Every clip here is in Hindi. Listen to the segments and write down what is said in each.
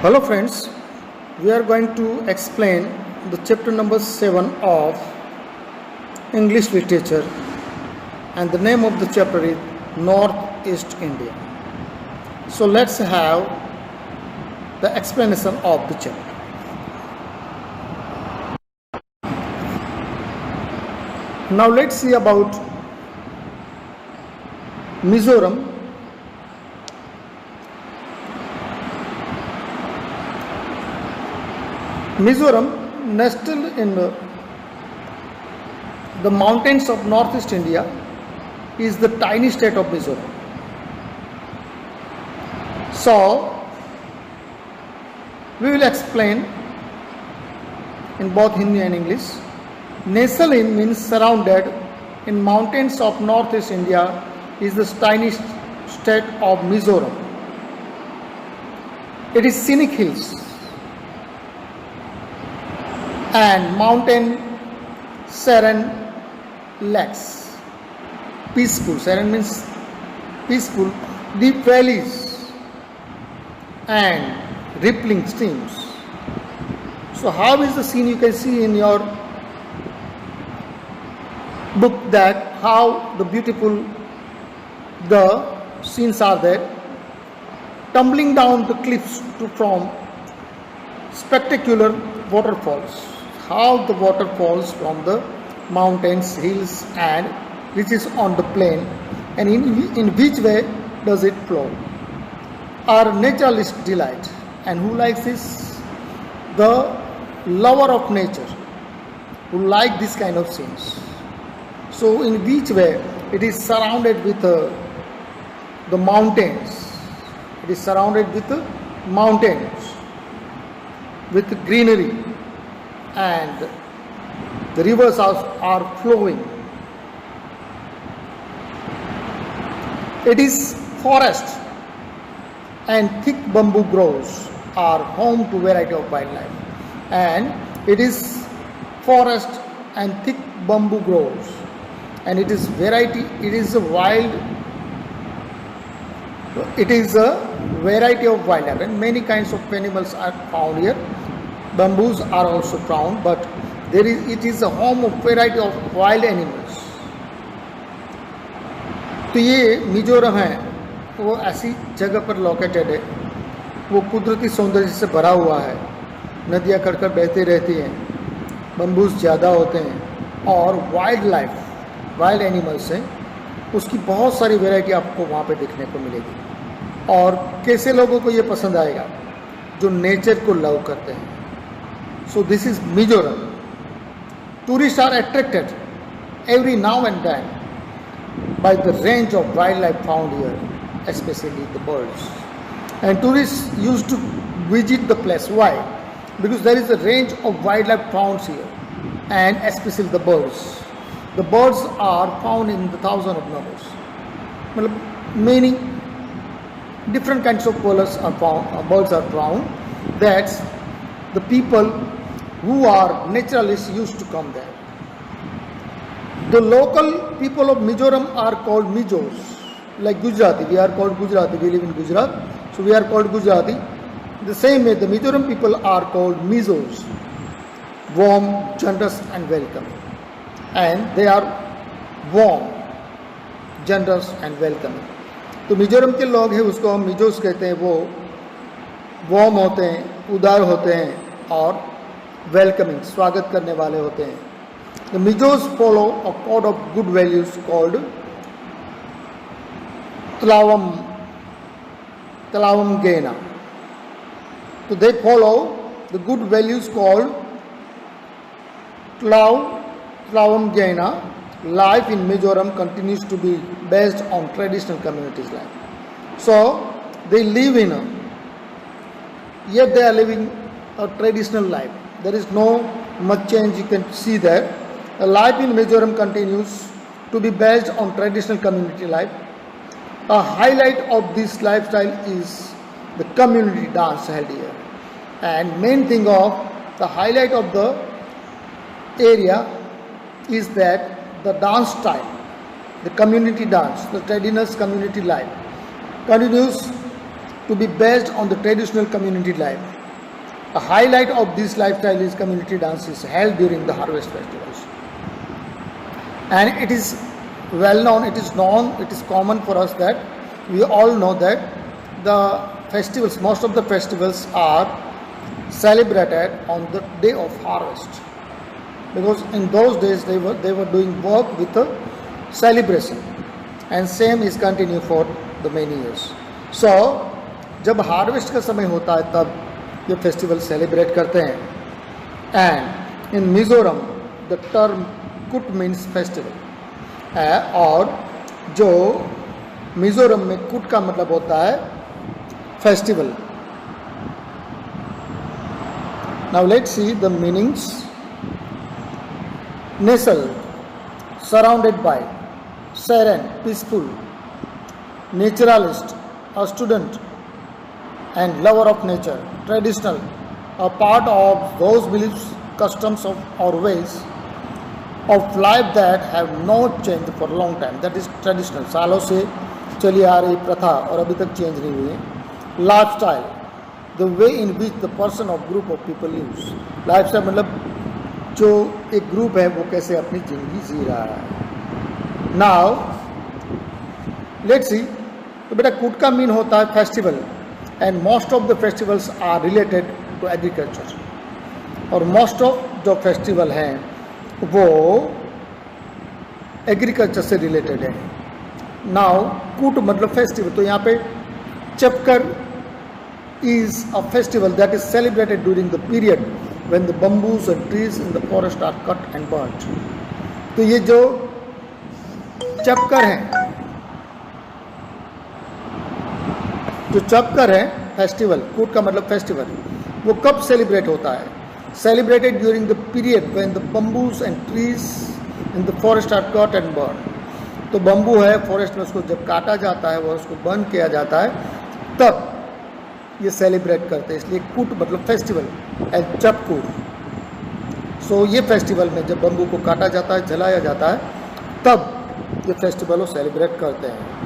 Hello friends, we are going to explain the chapter number 7 of English literature, and the name of the chapter is Northeast India. So let's have the explanation of the chapter. Now let's see about Mizoram. Mizoram, nestled in the mountains of Northeast India, is the tiny state of Mizoram. So, we will explain in both Hindi and English. Nestled in means surrounded in mountains of Northeast India is the tiny state of Mizoram. It is scenic hills and mountain serene lakes. Peaceful, serene means peaceful, deep valleys and rippling streams. So how is the scene? You can see in your book that how the beautiful the scenes are there. Tumbling down the cliffs to from spectacular waterfalls. How the water falls from the mountains, hills and reaches on the plain, and in which way does it flow? Our naturalist delight. And who likes this? The lover of nature, who like this kind of scenes. So in which way? It is surrounded with the mountains. It is surrounded with mountains, with greenery, and the rivers are flowing. It is forest, and thick bamboo groves are home to variety of wildlife. And it is forest and thick bamboo groves, and it is variety. It is a wild. It is a variety of wildlife, and many kinds of animals are found here. Bamboos are also found, but it is a home of variety of wild animals. तो ये मिजोरम है, वो ऐसी जगह पर लोकेटेड है, वो कुदरती सौंदर्य से भरा हुआ है, नदियाँ कड़कड़ बहती रहती हैं, बम्बूस ज़्यादा होते हैं और वाइल्ड लाइफ, वाइल्ड एनिमल्स हैं, उसकी बहुत सारी वैरायटी आपको वहाँ पे देखने को मिलेगी. और कैसे लोगों को ये पसंद आएगा? जो नेचर को लव करते हैं. So this is Mizoram. Tourists are attracted every now and then by the range of wildlife found here, especially the birds. And tourists used to visit the place. Why? Because there is a range of wildlife found here, and especially the birds. The birds are found in the thousands of numbers. Many different kinds of birds are found. That's the people who are naturalists used to come there. The local people of Mizoram are called Mijos, like Gujarati. We are called Gujarati. We live in Gujarat, so we are called Gujarati. The same way, the Mizoram people are called Mijos, warm, generous, and welcoming. And they are warm, generous, and welcoming. तो मिजोरम के लोग हैं, उसको हम मिजोस कहते हैं. वो वार्म होते हैं, उदार होते हैं और वेलकमिंग, स्वागत करने वाले होते हैं. The Mijos follow a code of good values called Tlavam Gena. So they follow the good values called Tlavam Gena. Life in Mizoram continues to be based on traditional communities life. So they live yet they are living a traditional life. There is no much change you can see there. The life in Mizoram continues to be based on traditional community life. A highlight of this lifestyle is the community dance held here. And main thing of the highlight of the area is that the dance style, the community dance, the traditional community life continues to be based on the traditional community life. A highlight of this lifestyle is community dances held during the harvest festivals. And it is well known, it is common for us that we all know that the festivals, most of the festivals are celebrated on the day of harvest, because in those days they were doing work with a celebration, and same is continue for the many years. So जब हार्वेस्ट का समय होता है तब ये फेस्टिवल सेलिब्रेट करते हैं. And in Mizoram the term Kut means festival, और जो मिजोरम में कुट का मतलब होता है festival. Now let's see the meanings. Nestle, surrounded by, serene, peaceful, naturalist, a student and lover of nature, traditional, a part of those beliefs, customs or ways of life that have not changed for a long time. That is traditional, सालों से चली आ रही प्रथा और अभी तक चेंज नहीं हुई है. Lifestyle, the way in which the person or group of people lives. Lifestyle मतलब जो एक ग्रुप है वो कैसे अपनी जिंदगी जी रहा है. Now let's see. तो बेटा कुट का मीन होता है festival, and most of the festivals are related to agriculture, और most of जो फेस्टिवल हैं वो एग्रीकल्चर से रिलेटेड है. नाउ कुट मतलब फेस्टिवल, तो यहाँ पे चपकर is a festival that is celebrated during the period when the bamboos and trees in the forest are cut and burnt. तो ये जो चपकर हैं, जो चपकर है फेस्टिवल, कुट का मतलब फेस्टिवल, वो कब सेलिब्रेट होता है? Celebrated during the period when the bamboos and trees in the forest are cut and burn. तो बम्बू है फॉरेस्ट में, उसको जब काटा जाता है, वो उसको बर्न किया जाता है, तब ये सेलिब्रेट करते हैं. इसलिए कुट मतलब फेस्टिवल एंड चपकुट. सो ये फेस्टिवल में जब बम्बू को काटा जाता है, जलाया जाता है, तब ये फेस्टिवल वो सेलिब्रेट करते हैं.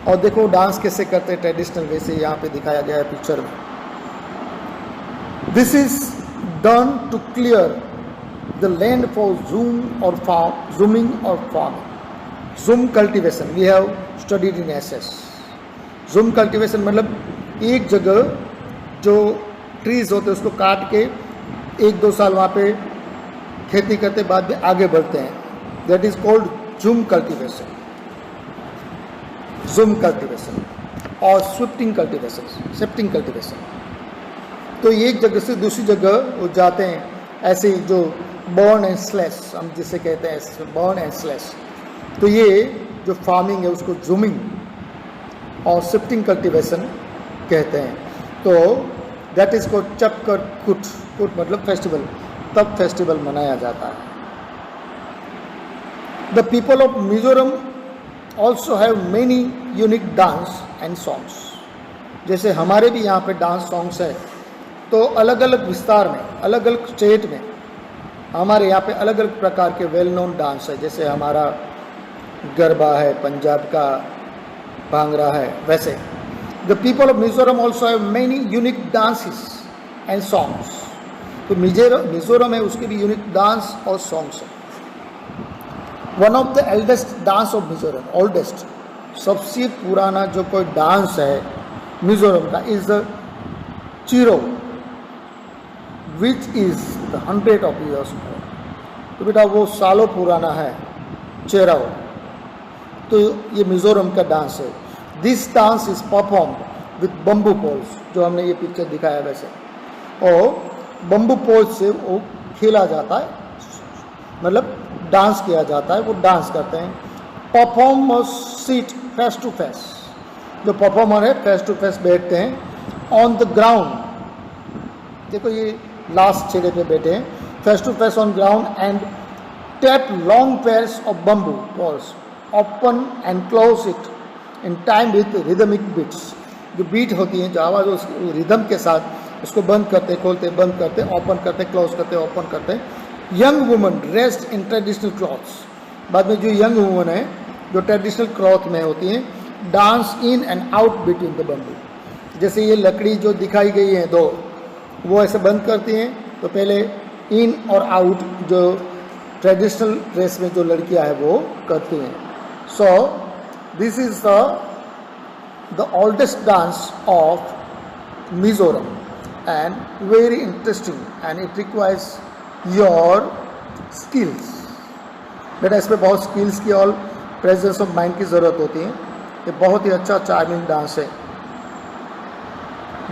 और देखो डांस कैसे करते हैं ट्रेडिशनल वे से, यहाँ पे दिखाया गया है पिक्चर में. This is done to clear the land for jhumming और farming. Jhum cultivation we have studied in SS. Jhum cultivation मतलब एक जगह जो ट्रीज होते हैं उसको काट के 1-2 साल वहाँ पे खेती करते, बाद में आगे बढ़ते हैं. That is called zoom cultivation, zoom cultivation, और शिफ्टिंग कल्टीवेशन. तो एक जगह से दूसरी जगह वो जाते हैं, ऐसे ही जो बर्न एंड स्लैश हम जिसे कहते हैं, बर्न एंड स्लैश. तो ये जो फार्मिंग है उसको जूमिंग और शिफ्टिंग कल्टीवेशन कहते हैं. तो दैट इज को चपकर कुट, कुट मतलब फेस्टिवल, तब फेस्टिवल मनाया जाता है. The people of Mizoram also have many unique dance and songs. जैसे हमारे भी यहाँ पे डांस सॉन्ग्स है, तो अलग अलग विस्तार में, अलग अलग स्टेट में हमारे यहाँ पे अलग अलग प्रकार के वेल नोन डांस है. जैसे हमारा गरबा है, पंजाब का भांगड़ा है, वैसे the people of Mizoram also have many unique dances and songs. तो मिजोरम है, उसके भी यूनिक डांस और सॉन्ग्स है. One of the eldest dance of Mizoram, oldest सबसे पुराना जो कोई डांस है मिजोरम का, is the Cheraw, which is the 100 of years old. तो बेटा वो सालों पुराना है चेराओ. तो ये मिजोरम का डांस है. This dance is perform with bamboo poles, जो हमने ये पिक्चर दिखाया वैसे, और बम्बू पोल्स से वो खेला जाता है, मतलब डांस किया जाता है, वो डांस करते हैं. Performers sit face to face, जो परफॉर्मर है फेस टू फेस बैठते हैं ऑन द ग्राउंड. देखो ये लास्ट छेड़े पे बैठे हैं, face to face on ground, and tap long pairs of bamboo poles, open and close it in time with rhythmic beats. जो बीट होती है, जो आवाज़ रिदम के साथ उसको बंद करते, खोलते, बंद करते, ओपन करते, क्लोज करते, ओपन करते. Young woman dressed in traditional clothes. बाद में जो यंग वुमन है जो ट्रेडिशनल क्लॉथ में होती हैं, dance in and out between the bamboo. जैसे ये लकड़ी जो दिखाई गई है दो, वो ऐसे बंद करती हैं, तो पहले इन और आउट जो ट्रेडिशनल ड्रेस में जो लड़कियां हैं वो करती हैं. So this is the oldest dance of Mizoram and very interesting and it requires your skills. बेटा इसमें बहुत स्किल्स की और प्रेजेंस ऑफ माइंड की ज़रूरत होती है. ये बहुत ही अच्छा चार्मिंग डांस है.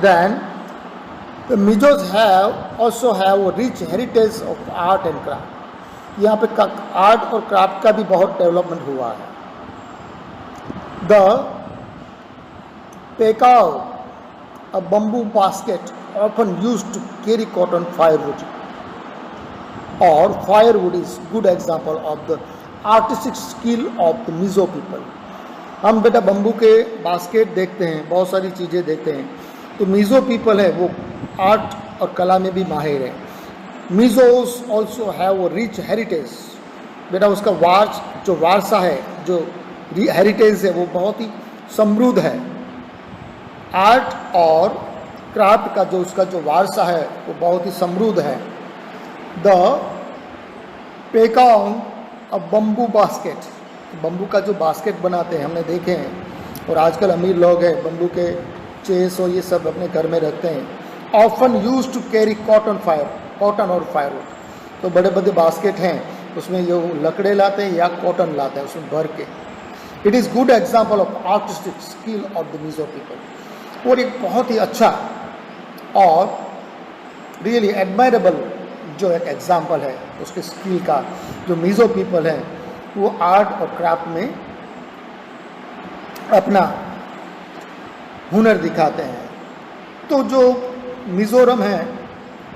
Then the Mizos have also have rich heritage of art and craft. यहाँ पे आर्ट और क्राफ्ट का भी बहुत डेवलपमेंट हुआ है. The Paikawng, a bamboo basket often used to carry cotton firewood, or firewood is good example of the artistic skill of the Mizo people. हम बेटा बम्बू के बास्केट देखते हैं, बहुत सारी चीज़ें देखते हैं. तो मिज़ो पीपल है वो आर्ट और कला में भी माहिर है. मिज़ोस ऑल्सो हैव रिच हेरिटेज. बेटा उसका जो वारसा है, जो हेरिटेज है वो बहुत ही समृद्ध है. आर्ट और क्राफ्ट का जो उसका जो वारसा है वो बहुत ही समृद्ध है. The Paikawng a bamboo basket. Bamboo का जो बास्केट बनाते हैं हमने देखे हैं, और आजकल अमीर लोग हैं बम्बू के चेस और ये सब अपने घर में रखते हैं. Often use to carry cotton और फायरवुड. तो बड़े बड़े बास्केट हैं, उसमें ये लकड़े लाते हैं या कॉटन लाते हैं उसमें भर के. It is good example of artistic skill of the Mizo people. और एक बहुत ही अच्छा और रियली एडमायरेबल जो एक एग्जाम्पल है उसके स्किल का, जो मिजो पीपल है वो आर्ट और क्राफ्ट में अपना हुनर दिखाते हैं. तो जो मिज़ोरम है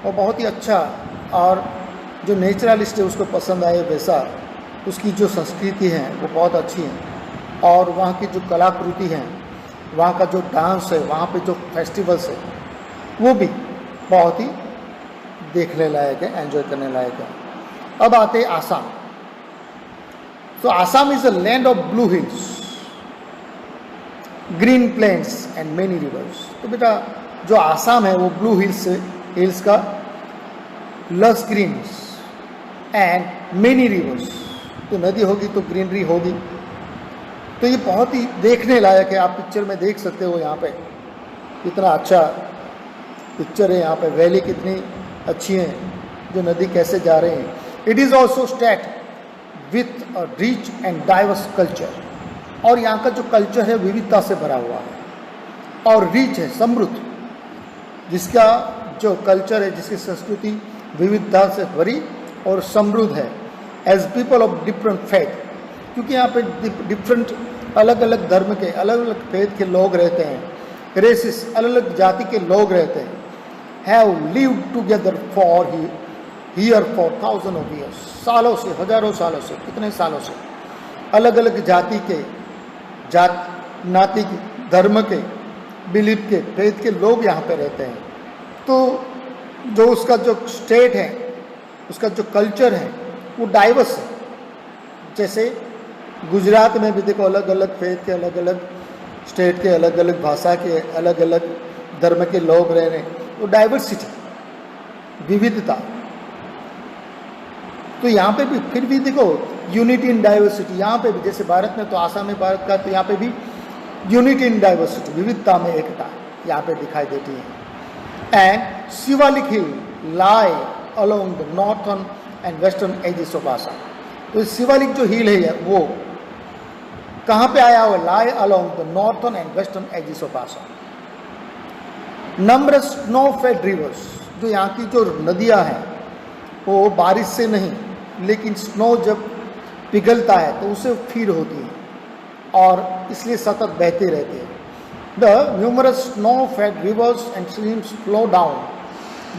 वो बहुत ही अच्छा, और जो नेचुरलिस्ट है उसको पसंद आए वैसा उसकी जो संस्कृति है वो बहुत अच्छी है. और वहाँ की जो कलाकृति है, वहाँ का जो डांस है, वहाँ पे जो फेस्टिवल्स है वो भी बहुत ही देखने लायक है, एंजॉय करने लायक है. अब आते हैं Assam. So Assam is a land of blue hills, green plains and many rivers. तो बेटा जो आसाम है वो ब्लू हिल्स का लस ग्रीन्स एंड मेनी रिवर्स. तो नदी होगी तो ग्रीनरी होगी. तो ये बहुत ही देखने लायक है. आप पिक्चर में देख सकते हो यहाँ पे कितना अच्छा पिक्चर है. यहाँ पे वैली कितनी अच्छी है, जो नदी कैसे जा रहे हैं. It is also state with a rich and diverse culture. और यहाँ का जो कल्चर है विविधता से भरा हुआ है और रिच है, समृद्ध. जिसका जो कल्चर है, जिसकी संस्कृति विविधता से भरी और समृद्ध है. As people of different faith, क्योंकि यहाँ पे डिफरेंट अलग अलग धर्म के, अलग अलग फेथ के लोग रहते हैं. रेसिस, अलग अलग जाति के लोग रहते हैं. Have lived together for here for thousand of years. सालों से, हजारों सालों से, कितने सालों से अलग अलग जाति के, नाती के, धर्म के, बिलीफ के, फेथ के लोग यहाँ पे रहते हैं. तो जो उसका जो स्टेट है, उसका जो कल्चर है वो डाइवर्स है. जैसे गुजरात में भी देखो अलग अलग फेथ के, अलग अलग स्टेट के, अलग अलग भाषा के, अलग अलग धर्म के लोग रह रहे हैं. तो डाइवर्सिटी, विविधता. तो यहाँ पे भी फिर भी देखो यूनिटी इन डाइवर्सिटी. यहाँ पे भी जैसे भारत में, तो आसाम में भारत का, तो यहाँ पे भी यूनिटी इन डाइवर्सिटी, विविधता में एकता यहाँ पे दिखाई देती है. And Shivalik hill lie along the northern and western edges of Assam. तो शिवालिक जो हिल है वो कहाँ पे आया हुआ? Lie along the northern and western edges of Assam. Numerous snow fed rivers. जो यहाँ की जो नदियाँ हैं वो बारिश से नहीं, लेकिन स्नो जब पिघलता है तो उससे फीड होती है और इसलिए सतत बहते रहते हैं. The numerous snow fed rivers and streams flow down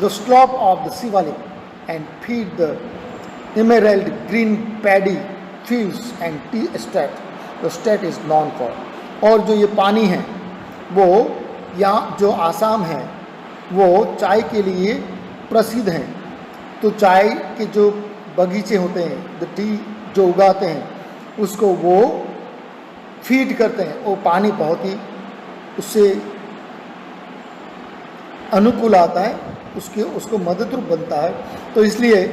the slope of the Shivalik and feed the emerald green paddy fields and tea estate. The state is known for. और जो ये पानी है वो यहाँ जो आसाम है वो चाय के लिए प्रसिद्ध हैं. तो चाय के जो बगीचे होते हैं, द टी जो उगाते हैं, उसको वो फीड करते हैं. वो पानी बहुत ही उससे अनुकूल आता है, उसको मदद रूप बनता है। तो इसलिए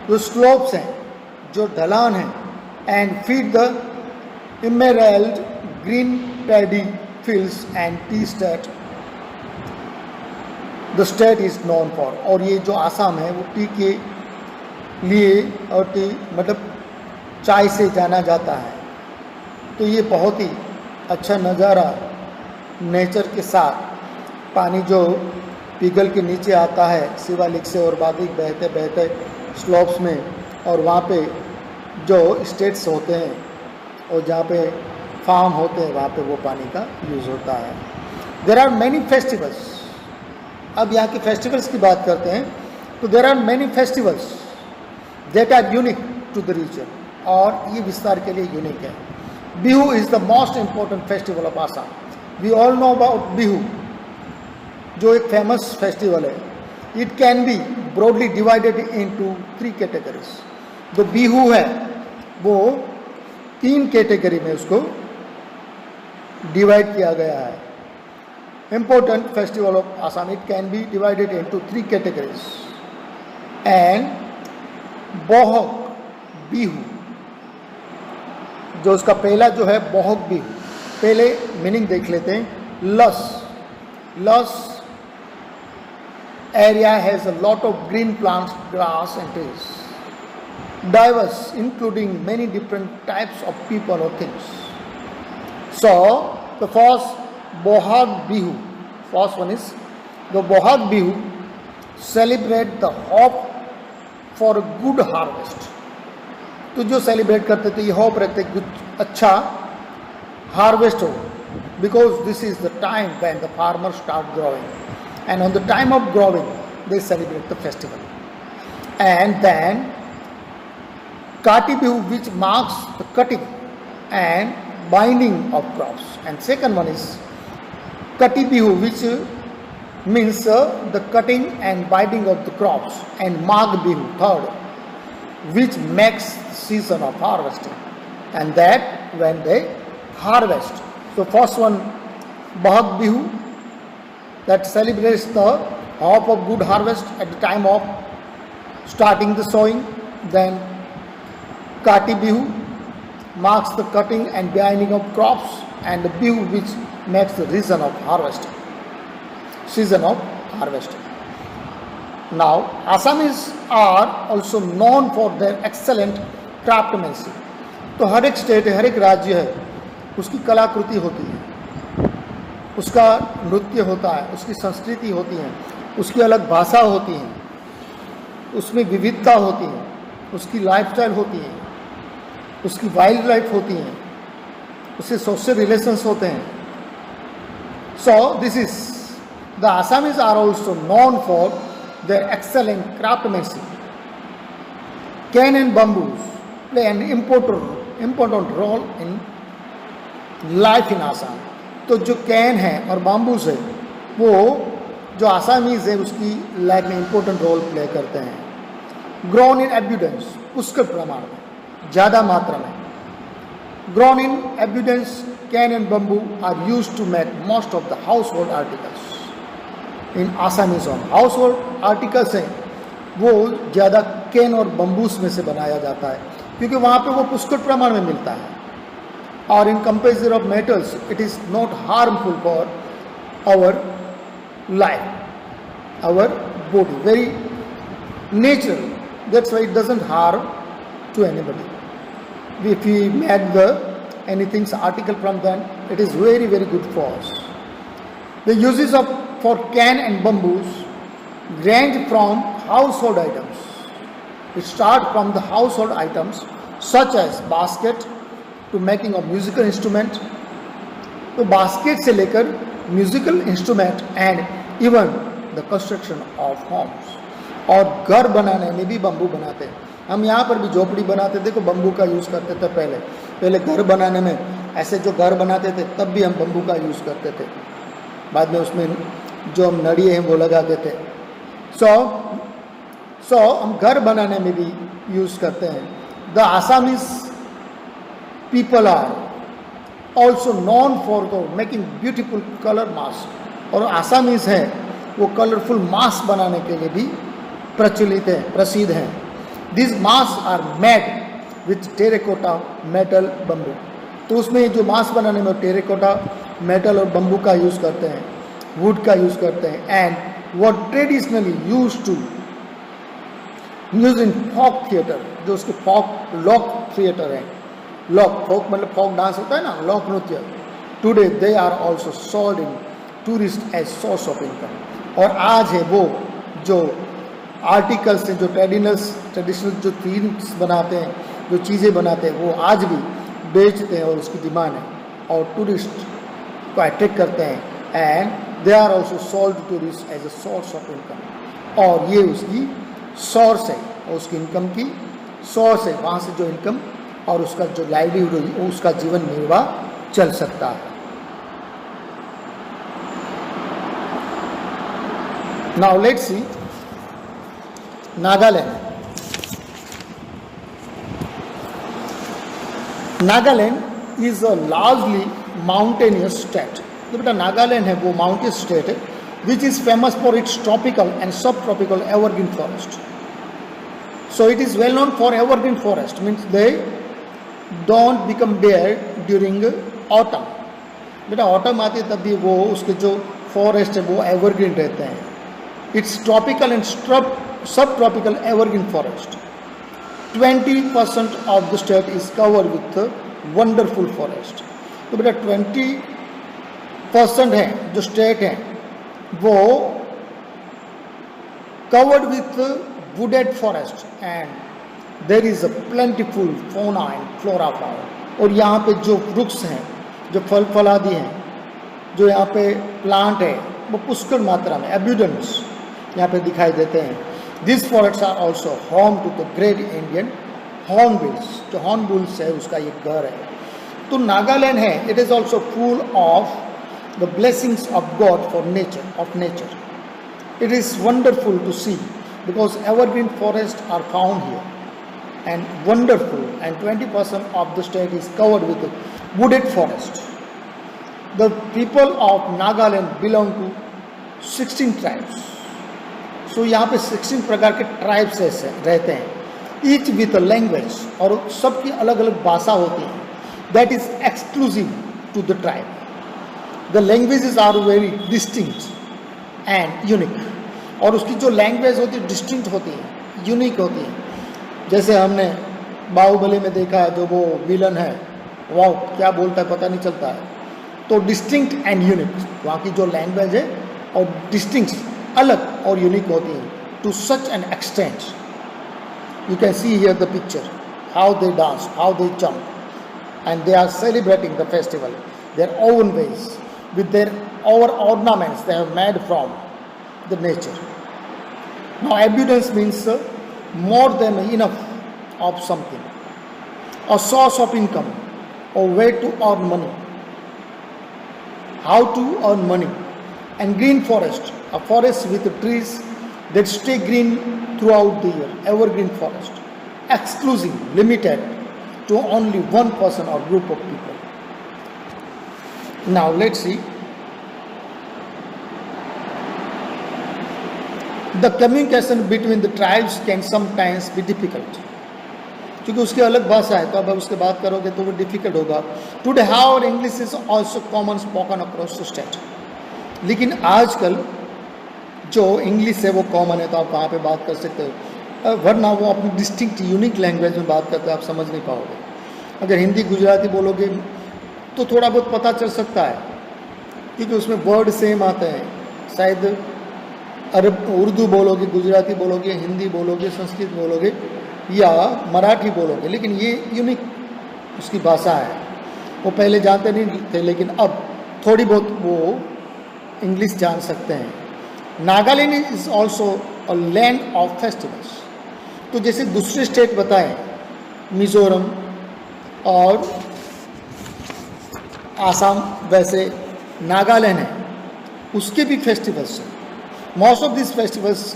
जो स्लोप्स हैं, जो ढलान हैं, and feed the emerald green paddy fields and tea estate, the state is known for. और ये जो आसाम है वो टी के लिए, और टी मतलब चाय से जाना जाता है। तो ये बहुत ही अच्छा नज़ारा, नेचर के साथ पानी जो पिघल के नीचे आता है शिवालिक से और बाधिक बहते बहते स्लोप्स में, और वहाँ पे जो स्टेट्स होते हैं और जहाँ पे फार्म होते हैं वहाँ पे वो पानी का यूज़ होता है। There are many festivals. अब यहाँ के फेस्टिवल्स की बात करते हैं तो there are many festivals that are unique to the region, और ये विस्तार के लिए यूनिक है। Bihu is the most important festival of Assam. We all know about Bihu, जो एक फेमस फेस्टिवल है। It can be broadly divided into 3 categories. जो बिहू है वो 3 कैटेगरी में उसको डिवाइड किया गया है। Important festival of Assam, it can be divided into 3 categories. And Bohag Bihu, जो उसका पहला जो है बोहग बिहू, पहले मीनिंग देख लेते हैं। लस area has a lot of green plants, grass and trees, diverse, including many different types of people or things. So the first Bohag Bihu, first one is the Bohag Bihu, celebrate the hope for a good harvest. तो जो सेलिब्रेट करते थे ये होप रखते कुछ अच्छा हार्वेस्ट हो, because this is the time when the farmers start growing. And on the time of growing, they celebrate the festival. And then Kati Bihu, which marks the cutting and binding of crops. And second one is Kati Bihu, which means the cutting and binding of the crops. And Mag Bihu, third, which makes the season of harvesting. And that when they harvest. So first one, Bahag Bihu, that celebrates the hope of good harvest at the time of starting the sowing. Then Kati Bihu marks the cutting and binding of crops, and the Bihu which makes the season of harvesting. Now Assamese are also known for their excellent craftsmanship. तो हर एक स्टेट है, हर एक राज्य है, उसकी कलाकृति होती है, उसका नृत्य होता है, उसकी संस्कृति होती है, उसकी अलग भाषा होती है, उसमें विविधता होती है, उसकी लाइफस्टाइल होती है, उसकी वाइल्ड लाइफ होती है, उससे सोशल रिलेशंस होते हैं. So this is the Assamese are also known for their excellent craftsmanship. Cane and bamboos play an important role in life in Assam. तो जो कैन है और बाम्बूस है वो जो आसामीज है उसकी लाइफ में इम्पोर्टेंट रोल प्ले करते हैं. ग्रोन इन एब्यूडेंस, पुष्कल प्रमाण में, ज़्यादा मात्रा में. Grown in abundance, cane and bamboo are use to make most of the household articles in Assamese. Home household articles हैं वो ज़्यादा कैन और बम्बूस में से बनाया जाता है क्योंकि वहाँ पे वो पुष्कल प्रमाण में मिलता है. और in comparison of metals it is not harmful for our life, our body, very natural. That's why it doesn't harm to anybody. If we make anything article from them, it is very very good for us. The uses of for can and bamboos range from household items. It start from the household items such as basket to making of musical instrument. तो बास्केट से लेकर musical instrument and even the construction of homes. और घर बनाने में भी बम्बू बनाते हैं. हम यहाँ पर भी झोपड़ी बनाते थे तो बम्बू का यूज़ करते थे. पहले घर बनाने में ऐसे जो घर बनाते थे तब भी हम बम्बू का यूज़ करते थे. बाद में उसमें जो हम नड़िए हैं वो लगाते थे. सो हम घर बनाने में भी यूज़ करते हैं. The Assamese people are also known for the making beautiful colour mask. और आसामीज हैं वो कलरफुल मास्क बनाने के लिए भी प्रसिद्ध हैं। This mask are made with terracotta metal bamboo. तो उसमें जो मास्क बनाने में टेराकोटा मेटल और बम्बू का यूज़ करते हैं, वुड का यूज़ करते हैं। एंड वो traditionally use in folk theatre, जो उसके फोक लॉक थिएटर है, लॉक फोक मतलब फोक डांस होता है ना, लॉक नृत्य। Today they are also sold in tourist as source of income. और आज है वो जो आर्टिकल्स हैं, जो ट्रेडिशनल जो थीम्स बनाते हैं, जो चीज़ें बनाते हैं, वो आज भी बेचते हैं और उसकी डिमांड है और टूरिस्ट को अट्रैक्ट करते हैं। And they are also sold to tourist as a source of income. और ये उसकी सोर्स है, और उसकी इनकम की सोर्स है, वहाँ से जो इनकम और उसका जो लाइवलीहुड, उसका जीवन निर्वाह चल सकता है। Now let's C Nagaland. Nagaland is a largely mountainous state. तो बेटा नागालैंड है वो माउंटेन स्टेट है which is famous for its tropical and subtropical evergreen forest. So it is well known for evergreen forest, means they don't become bare during autumn. बेटा autumn आती है तब भी वो उसके जो फॉरेस्ट है वो एवरग्रीन रहते हैं. It's tropical and subtropical evergreen forest. 20% of the state is covered with wonderful forest. तो बेटा 20% है जो स्टेट है वो covered with wooded forest and there is a plentiful fauna and flora found. और यहाँ पे जो वृक्ष हैं, जो फल फलादि हैं, जो यहाँ पे प्लांट है वो पुष्कल मात्रा में एब्यूडेंस यहाँ पे दिखाई देते हैं. These forests are also home to the great Indian hornbills. जो हॉर्नबिल्स है उसका ये घर है. तो नागालैंड है, it is also full of the blessings of God for nature. It is wonderful to see because evergreen forests are found here and wonderful, and 20% of the state is covered with wooded forest. The people of Nagaland belong to 16 tribes. So यहाँ पे 16 प्रकार के ट्राइब्स रहते हैं, each with a language, और सबकी अलग अलग भाषा होती है. That is exclusive to the tribe. The languages are very distinct and unique. और उसकी जो लैंग्वेज होती है डिस्टिंक्ट होती है, यूनिक होती है. जैसे हमने बाहुबली में देखा है, जो वो विलन है, वाह क्या बोलता है पता नहीं चलता है. तो डिस्टिंक्ट एंड यूनिक, वहाँ की जो लैंग्वेज है और डिस्टिंक्ट अलग और यूनिक होती है. To such an extent you can see here the picture, how they dance, how they jump, and they are celebrating the festival their own ways with their ornaments they have made from the nature. Now abundance means more than enough of something, a source of income, a way to earn money, how to earn money. And green forest, a forest with trees that stay green throughout the year, evergreen forest, exclusive, limited to only one person or group of people. Now let's see. The communication between the tribes can sometimes be difficult. क्योंकि उसकी अलग भाषा है, तो अब उसके बात करोगे तो वो डिफिकल्ट होगा. Today, however, English is also common spoken across the state. लेकिन आजकल जो इंग्लिश है वो कॉमन है, तो आप वहाँ पे बात कर सकते हो. वरना वो अपनी डिस्टिंक्ट यूनिक लैंग्वेज में बात करते हैं, आप समझ नहीं पाओगे. अगर हिंदी गुजराती बोलोगे तो थोड़ा बहुत पता चल सकता है, क्योंकि उसमें वर्ड सेम आते हैं. शायद अरब उर्दू बोलोगे, गुजराती बोलोगे, हिंदी बोलोगे, संस्कृत बोलोगे या मराठी बोलोगे, लेकिन ये यूनिक उसकी भाषा है. वो पहले जानते नहीं थे, लेकिन अब थोड़ी बहुत वो इंग्लिश जान सकते हैं. Nagaland is also a land of festivals. तो जैसे दूसरे स्टेट बताएं, मिजोरम और आसाम, वैसे नागालैंड है, उसके भी फेस्टिवल्स हैं. Most of this festivals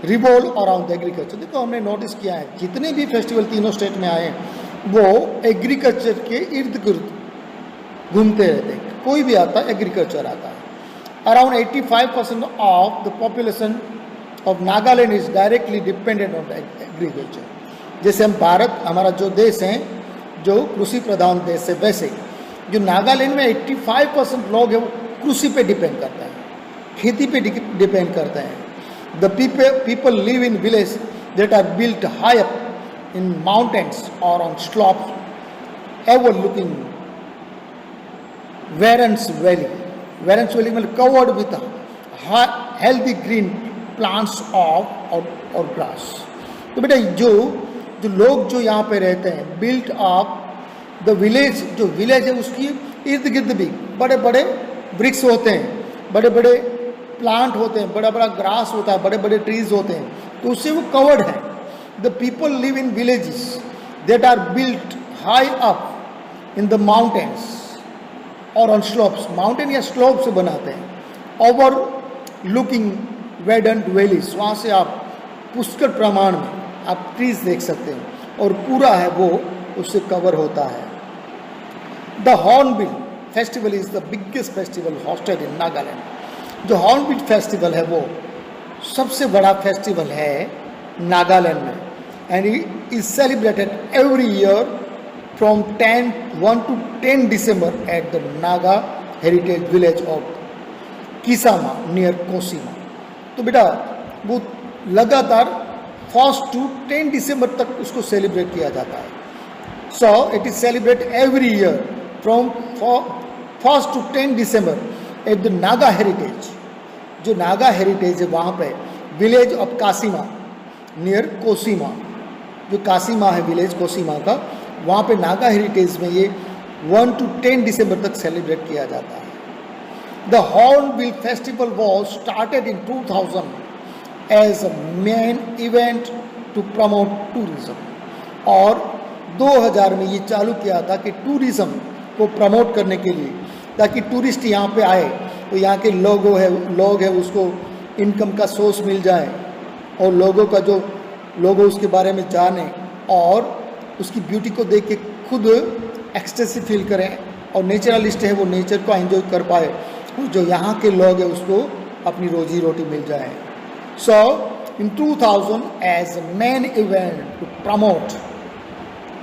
revolve around agriculture. देखो हमने नोटिस किया है जितने भी फेस्टिवल तीनों स्टेट में आए हैं वो एग्रीकल्चर के इर्द गिर्द घूमते रहते हैं. कोई भी आता है एग्रीकल्चर आता है. Around 85% of the population of Nagaland is directly dependent on agriculture. जैसे हम भारत, हमारा जो देश है, जो कृषि प्रधान देश है, वैसे जो नागालैंड में 85% लोग हैं वो कृषि पे डिपेंड करते हैं, खेती पे डिपेंड करते हैं. The people live in villages that are built high up in mountains or on slopes overlooking Warren's Valley. Warren's Valley मतलब covered with healthy green plants or grass. तो बेटा जो लोग जो यहाँ पे रहते हैं, built up द विलेज, जो विलेज है उसकी इर्द गिर्द भी बड़े बड़े वृक्ष होते हैं, बड़े बड़े प्लांट होते हैं, बड़ा बड़ा ग्रास होता है, बड़े बड़े ट्रीज होते हैं, तो उससे वो कवर्ड है. The people live in villages that are built high up in the mountains और ऑन स्लोप्स. माउंटेन या स्लोप से बनाते हैं. ओवर लुकिंग वेडेंट वैलीज, वहाँ से आप पुष्कल प्रमाण में आप ट्रीज देख सकते हैं और पूरा है वो उससे कवर होता है. The hornbill festival is the biggest festival hosted इन नागालैंड. जो हॉर्नबिल फेस्टिवल है वो सबसे बड़ा फेस्टिवल है नागालैंड में, and it is celebrated every year from 1 to 10 December at the Naga heritage village of Kisama near Kohima. तो बेटा वो लगातार 1 to 10 December तक उसको सेलिब्रेट किया जाता है. So it is celebrated every year from 1 to 10 December at the Naga Heritage. जो नागा हेरिटेज है वहाँ पे विलेज ऑफ कासीमा नियर कोसीमा, जो कासीमा है विलेज कोसीमा का, वहाँ पे नागा हेरिटेज में ये 1 to 10 December तक सेलिब्रेट किया जाता है. The hornbill festival was started in 2000 as a main event to promote tourism. और 2000 में ये चालू किया था कि टूरिज़्म को प्रमोट करने के लिए, ताकि टूरिस्ट यहाँ पे आए तो यहाँ के लोग है उसको इनकम का सोर्स मिल जाए और लोगों का जो लोग उसके बारे में जाने और उसकी ब्यूटी को देख के खुद एक्सटेसिव फील करें और नेचुरलिस्ट है वो नेचर को एंजॉय कर पाए और जो यहाँ के लोग हैं उसको अपनी रोजी रोटी मिल जाए. So in 2000 as a main event to promote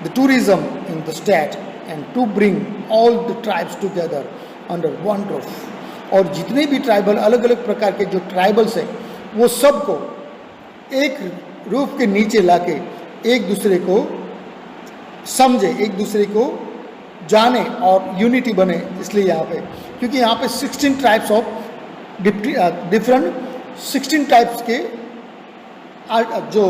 the tourism in the state and to bring all the tribes together under one roof. और जितने भी ट्राइबल अलग अलग प्रकार के जो ट्राइबल्स हैं वो सबको एक रूफ के नीचे लाके एक दूसरे को समझे, एक दूसरे को जाने और यूनिटी बने. इसलिए यहाँ पे क्योंकि यहाँ पे 16 ट्राइब्स ऑफ डिफरेंट 16 टाइप्स के जो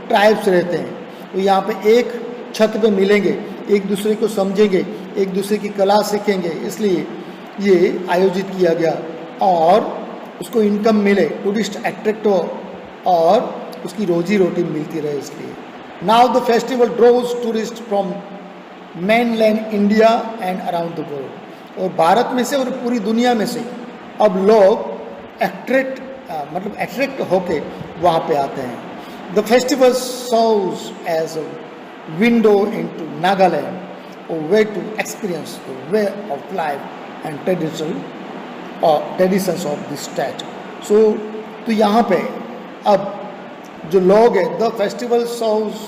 ट्राइब्स रहते हैं वो यहाँ पे एक छत पे मिलेंगे, एक दूसरे को समझेंगे, एक दूसरे की कला सीखेंगे. इसलिए ये आयोजित किया गया और उसको इनकम मिले, टूरिस्ट अट्रैक्ट हो और उसकी रोजी रोटी मिलती रहे. इसलिए now the festival draws tourist from mainland India and around the world. और भारत में से और पूरी दुनिया में से अब लोग अट्रैक्ट होके वहाँ पे आते हैं. The festival serves as a window into Nagaland, a way to experience the way of life and traditions of this state. So तो यहाँ पे अब जो लोग हैं, the festival serves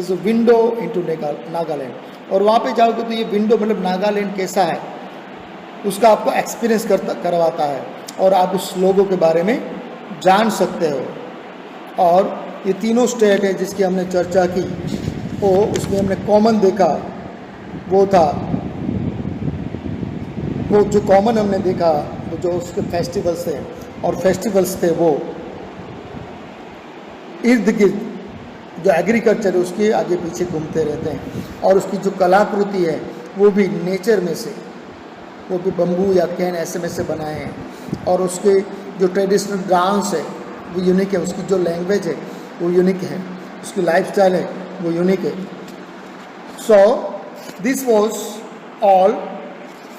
as a window into Nagaland. और वहाँ पे जाओगे तो ये विंडो मतलब नागालैंड कैसा है उसका आपको एक्सपीरियंस करवाता है और आप उस लोगों के बारे में जान सकते हो. और ये तीनों स्टेट है जिसकी हमने चर्चा की, वो उसमें हमने कॉमन देखा वो था, वो जो कॉमन हमने देखा वो जो उसके फेस्टिवल्स थे और फेस्टिवल्स थे वो इर्द गिर्द जो एग्रीकल्चर है उसके आगे पीछे घूमते रहते हैं. और उसकी जो कलाकृति है वो भी नेचर में से, वो भी बम्बू या कैन ऐसे में से बनाए हैं. और उसके जो ट्रेडिशनल डांस है वो यूनिक है, उसकी जो लैंग्वेज है वो यूनिक है, उसकी लाइफस्टाइल है वो यूनिक है. So this was all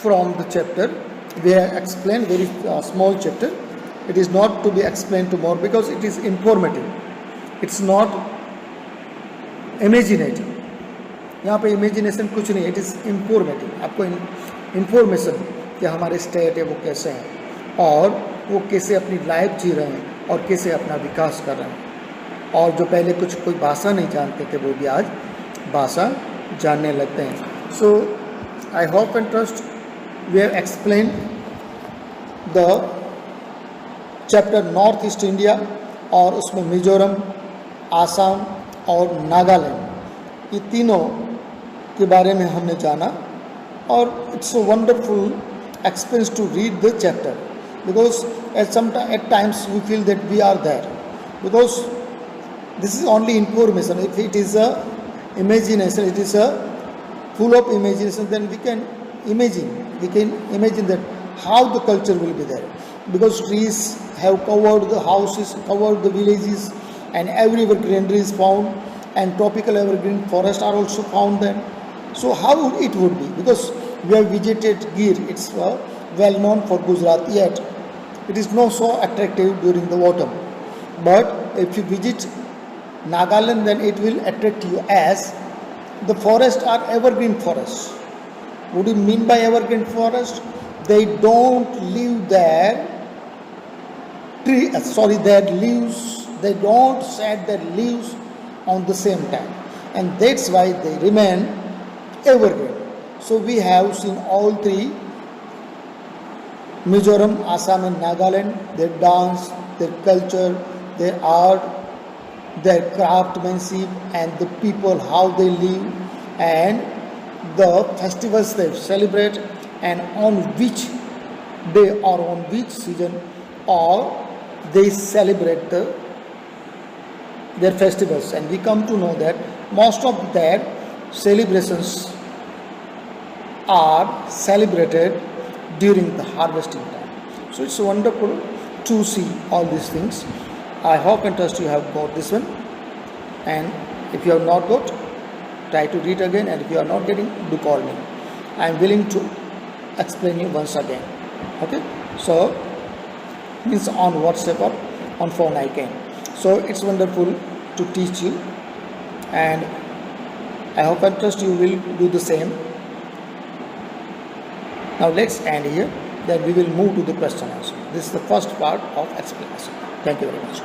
from the chapter. We have explain very small chapter. It is not to be explain too more because it is informative, it's not imaginative. यहाँ पे इमेजिनेशन कुछ नहीं, इट इज़ इंफॉर्मेटिव. आपको इंफॉर्मेशन कि हमारे स्टेट है वो कैसे हैं और वो कैसे अपनी लाइफ जी रहे हैं और कैसे अपना विकास कर रहे हैं। और जो पहले कुछ कोई भाषा नहीं जानते थे वो भी आज भाषा जानने लगते हैं। So I hope and trust we have explain the chapter North East India, और उसमें मिजोरम, आसाम और नागालैंड, ये तीनों के बारे में हमने जाना। और it's a wonderful experience to read the chapter, because at times we feel that we are there, because this is only information. If it is a imagination, it is a full of imagination, then we can imagine that how the culture will be there, because trees have covered the houses, covered the villages, and everywhere greenery is found, and tropical evergreen forests are also found there. So how it would be, because we have visited Gir, it's well known for Gujarat, yet it is not so attractive during the autumn. But if you visit Nagaland, then it will attract you, as the forests are evergreen forests. What do you mean by evergreen forest? They don't leave their leaves, they don't shed their leaves on the same time, and that's why they remain evergreen. So we have seen all three, Mizoram, Assam and Nagaland, their dance, their culture, their art, their craftsmanship, and the people, how they live, and the festivals they celebrate, and on which day or on which season or they celebrate their festivals. And we come to know that most of their celebrations are celebrated during the harvesting time. So it's wonderful to see all these things. I hope and trust you have got this one, and if you have not got, try to read again, and if you are not getting, do call me. I am willing to explain you once again. Okay, so means on WhatsApp or on phone I can. So it's wonderful to teach you, and I hope and trust you will do the same. Now let's end here, then we will move to the question answer. This is the first part of explanation. Thank you very much.